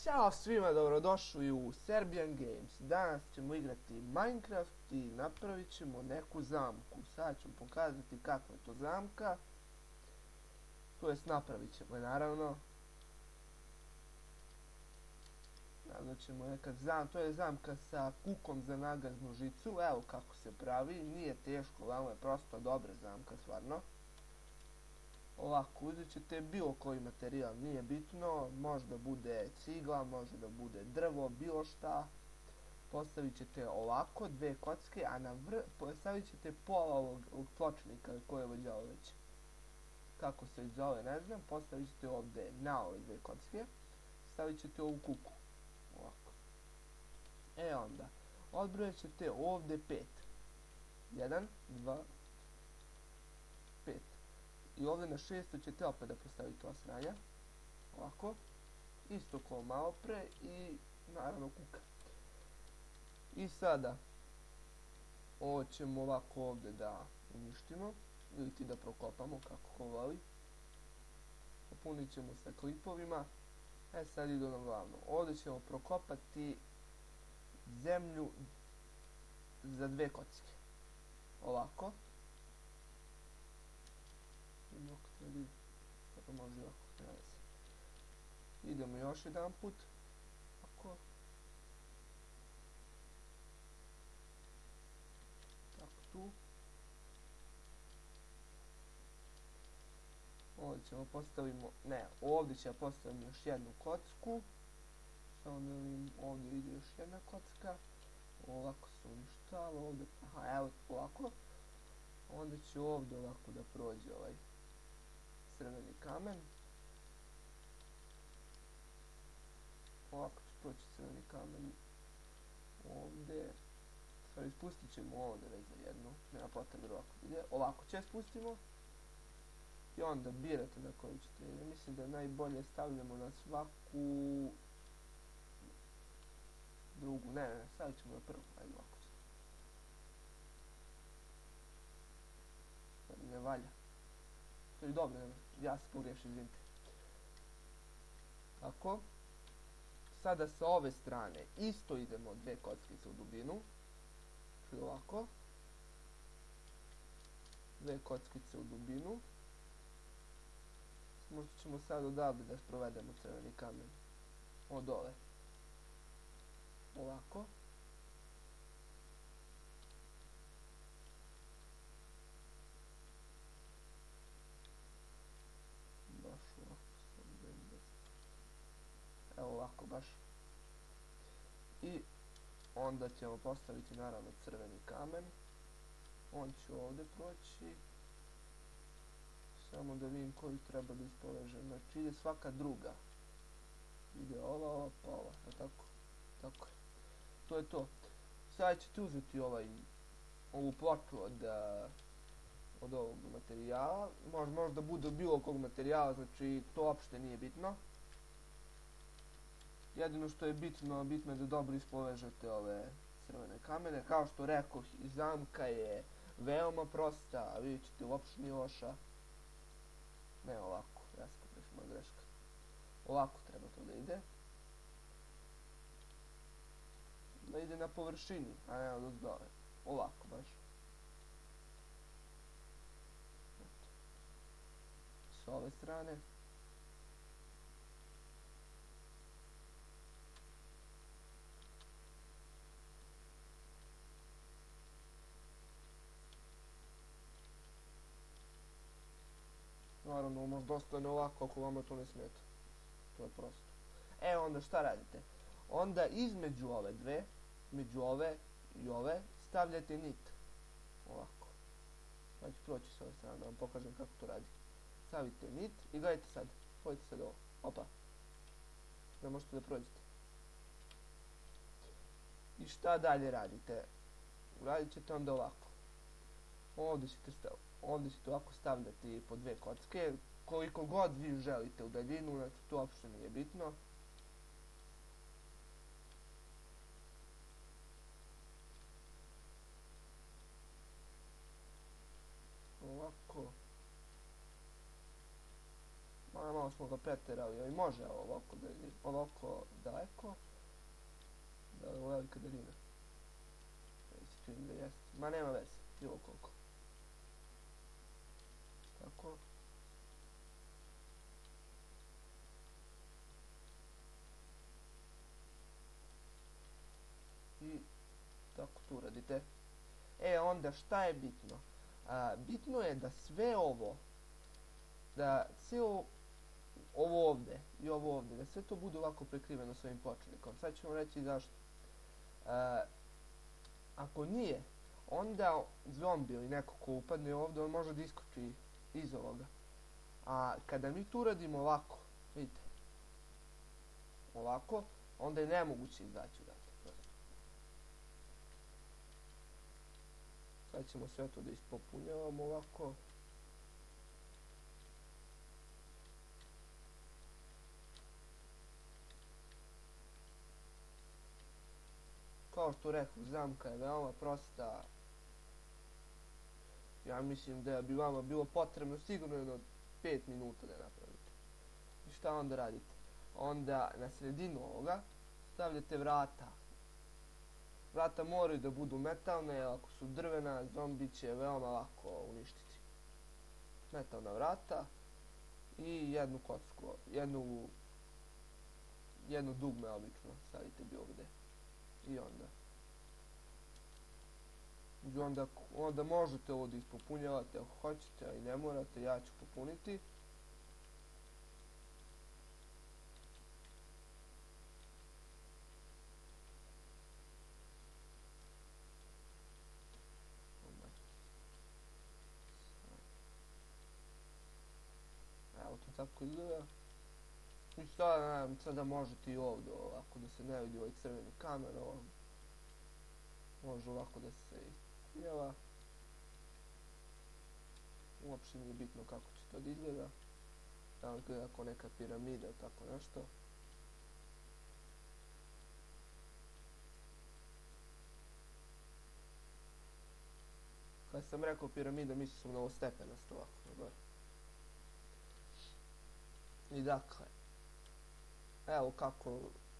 Ćao svima, dobrodošli u Serbian Games. Danas ćemo igrati Minecraft i napravit ćemo neku zamku. Sad ću pokazati kakva je to zamka. To jest napravit ćemo je naravno. To je zamka sa kukom za nagaznu žicu. Evo kako se pravi, nije teško, vamo je prosto dobra zamka stvarno. Ovako, uzet ćete bilo koji materijal, nije bitno, može da bude cigla, može da bude drvo, bilo šta. Postavit ćete ovako, dve kocke, a postavit ćete pola ovog pločnika koji je vođao već. Kako se zove, ne znam, postavit ćete ovdje na ove dve kocke, stavit ćete ovu kuku. Ovako. Onda, odbrojat ćete ovdje 5. 1, 2, 5. I ovdje na 6 ćete opet da postavite ova sranja. Ovako. Isto kao malo pre i naravno kuka. I sada ovo ćemo ovako ovdje da uništimo. Ili ti da prokopamo kako ko voli. Popunit ćemo sa klipovima. Sad idu na glavno. Ovdje ćemo prokopati zemlju za dve kocke. Ovako. Idemo još jedan put. Tako. Tako tu. Ovdje ćemo postavimo, ovdje ćemo postaviti još jednu kocku. Samo da vidim, ovdje ide još jedna kocka. Ovako se uništava, ovdje, evo ovako. Onda će ovdje ovako da prođe ovaj crveni kamen. Ovako će proći crveni kamen ovdje. Sad ispustit ćemo ovdje već za jednu, nema potrebe da ovako ide. Ovako će spustimo. I onda birate na koju ćete. Mislim da najbolje stavljamo na svaku drugu, ne, stavit ćemo na prvu, ajde ovako. Ne valja. To je dobro, ja se pogriješim, izvinite. Tako. Sada sa ove strane isto idemo dve kockice u dubinu. Ovako. Dve kockice u dubinu. Možda ćemo sad odavde da provedemo crveni kamen. Od ove. Ovako. Evo ovako baš. I onda ćemo postaviti naravno crveni kamen. On će ovdje proći. Samo da vidim koju treba da ispovežem. Znači ide svaka druga. Ide ova, pa ova. Tako. Tako je. To je to. Sada ćete uzeti ovu ploču od ovog materijala. Možda bude bilo kog materijala, znači to uopšte nije bitno. Jedino što je bitno je da dobro ispovežete ove crvene kamene. Kao što rekoh, zamka je veoma prosta, a vidjet ćete uopšte nije loša. Ne ovako, ja sam pogrešio, moja greška. Ovako treba to da ide. Da ide na površini, a ne od dole. Ovako baš. S ove strane. Naravno, možda ostane ovako ako vama to ne smeta. To je prosto. Onda šta radite? Onda između ove dve, među ove i ove, stavljate nit. Ovako. Sad ću proći s ove strane da vam pokažem kako to radi. Stavite nit i gledajte sad. Pojete sad ovo. Opa. Da možete da prođete. I šta dalje radite? Radit ćete onda ovako. Ovdje ćete ovako stavljati po dve kocke, koliko god vi želite u daljinu, znači to uopšte nije bitno. Ovako. Malo malo smo ga preterali, ali može ovako daleko. Da je velika daljina. Čini da jeste. Ma nema veze, bilo koliko. Tako. I tako tu radite. Onda šta je bitno? Bitno je da sve ovo, da sve ovo ovde i ovo ovde, da sve to bude ovako prekriveno s ovim pločnikom. Sad ćemo reći zašto. Ako nije, onda zombi ili neko ko upadne ovde, on može da iskoči iz ovoga. A kada mi tu radimo ovako, vidite, ovako, onda je nemoguće izaći odatle. Sad ćemo sve to da ispopunjavamo ovako. Kao što rekao, zamka je veoma prosta. Ja mislim da bi vama bilo potrebno sigurno jedno 5 minuta da je napravite. I šta onda radite? Onda na sredinu ovoga stavljate vrata. Vrata moraju da budu metalne, jer ako su drvena, zombi će veoma lako uništiti. Metalna vrata i jednu kocku, jedno dugme obično stavite bilo gde. I onda možete ovo da ispopunjavate ako hoćete, ali ne morate, ja ću popuniti. Evo to tako izgleda. I sada možete i ovdje ovako da se ne vidi ovaj crveni kamen, može ovako da se ispunjava. Uopšte nije bitno kako će to da izgleda. Tamo izgleda kao neka piramida, tako nešto. Kada sam rekao piramida, mislio sam na ovo stepenasto ovako na gore. I dakle,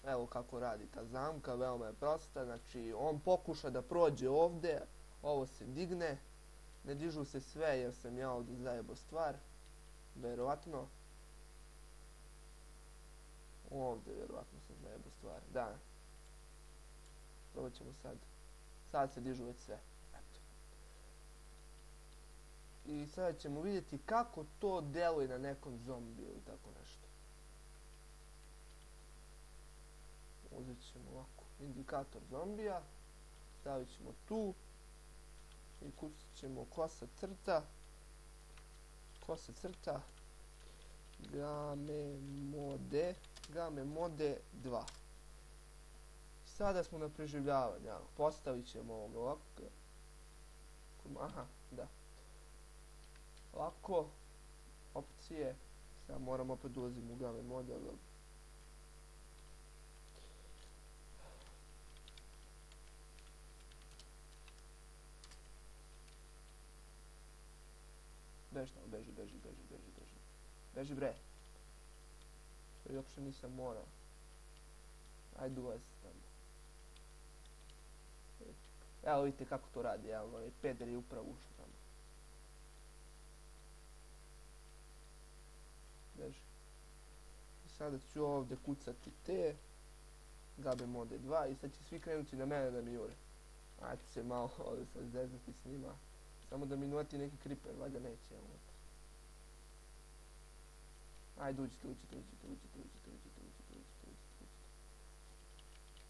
evo kako radi ta zamka, veoma je prosta, znači on pokuša da prođe ovde, ovo se digne, ne dižu se sve jer sam ja ovde zajebo stvar, verovatno. Ovde verovatno sam zajebo stvar, da. Probat ćemo sad se dižu već sve. I sada ćemo vidjeti kako to deluje na nekom zombiju ili tako nešto. Uzet ćemo ovako indikator zombija, stavit ćemo tu i kucat ćemo kosa crta game mode 2. Sada smo na preživljavanju, postavit ćemo ovako, ovako, opcije, sad moram opet ulazim u game mode, beži bre. To uopšte nisam morao. Ajde ulazi tamo. Evo vidite kako to radi, evo ovaj peder je upravo ušao tamo. Beži. I sada ću ovdje kucati te. Gabe mode 2 i sad će svi krenuti na mene da mi jure. Ajde se malo ovdje sad zezati s njima. Samo da mi nuleti neki creeper, valjda neće, evo. Ajde, uđite.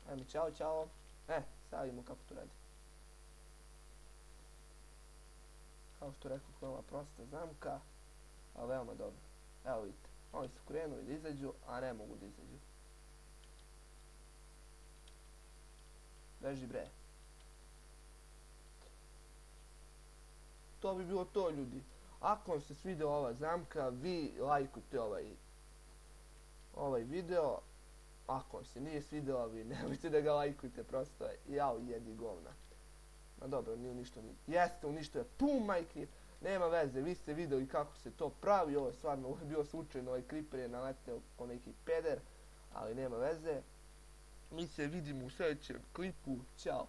Ajme, čao. Sad vidimo kako to radi. Kao što rekao, veoma prosta zamka, ali veoma dobro. Evo vidite, oni su krenuli da izađu, a ne mogu da izađu. Beži bre. To bi bilo to, ljudi. Ako vam se svidjela ova zamka, vi lajkujte ovaj video. Ako vam se nije svidjela, vi nemojte da ga lajkujte, prosto jao jedi govna. Ma dobro, nije uništio ni... Jeste, uništio je pun majke. Nema veze, vi ste vidjeli kako se to pravi, ovo je stvarno bio slučajno, ovaj Creeper je naleteo ko neki peder, ali nema veze. Mi se vidimo u sljedećem klipu, ćao.